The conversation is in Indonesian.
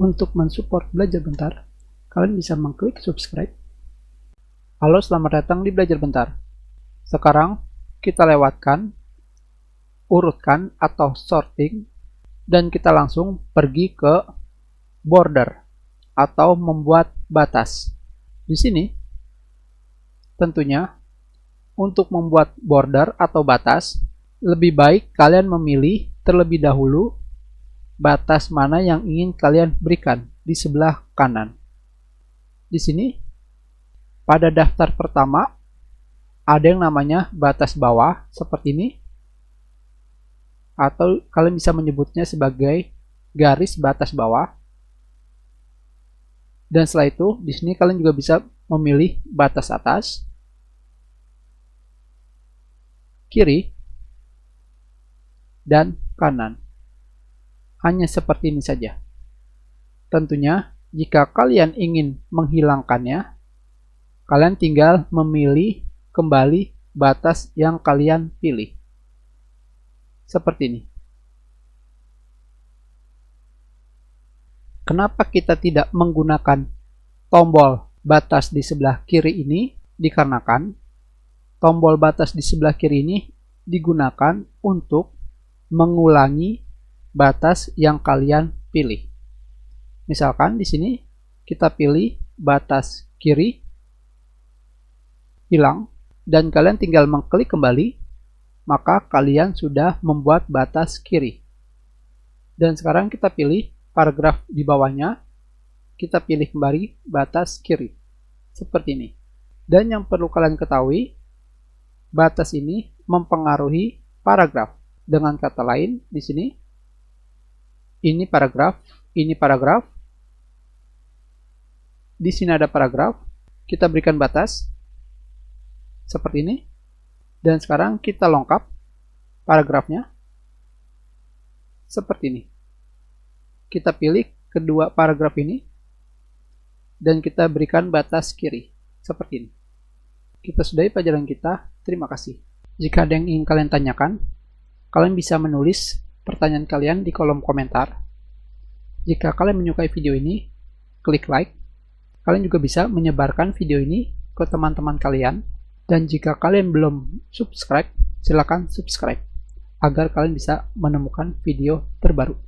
Untuk mensupport Belajar Bentar, kalian bisa mengklik subscribe. Halo, selamat datang di Belajar Bentar. Sekarang kita lewatkan, urutkan atau sorting, dan kita langsung pergi ke border atau membuat batas. Di sini, tentunya untuk membuat border atau batas, lebih baik kalian memilih terlebih dahulu batas mana yang ingin kalian berikan di sebelah kanan. Di sini, pada daftar pertama, ada yang namanya batas bawah, seperti ini. Atau kalian bisa menyebutnya sebagai garis batas bawah. Dan setelah itu, di sini kalian juga bisa memilih batas atas, kiri, dan kanan. Hanya seperti ini saja. Tentunya, jika kalian ingin menghilangkannya, kalian tinggal memilih kembali batas yang kalian pilih. Seperti ini. Kenapa kita tidak menggunakan tombol batas di sebelah kiri ini? Dikarenakan tombol batas di sebelah kiri ini digunakan untuk mengulangi batas yang kalian pilih. Misalkan di sini kita pilih batas kiri, hilang, dan kalian tinggal mengklik kembali, maka kalian sudah membuat batas kiri. Dan sekarang kita pilih paragraf di bawahnya, kita pilih kembali batas kiri. Seperti ini. Dan yang perlu kalian ketahui, batas ini mempengaruhi paragraf. Dengan kata lain, di sini, ini paragraf, di sini ada paragraf, kita berikan batas, seperti ini, dan sekarang kita lengkap paragrafnya, seperti ini. Kita pilih kedua paragraf ini, dan kita berikan batas kiri, seperti ini. Kita sudahi pelajaran kita, terima kasih. Jika ada yang ingin kalian tanyakan, kalian bisa menulis pertanyaan kalian di kolom komentar. Jika kalian menyukai video ini, klik like. Kalian juga bisa menyebarkan video ini ke teman-teman kalian. Dan jika kalian belum subscribe, silakan subscribe agar kalian bisa menemukan video terbaru.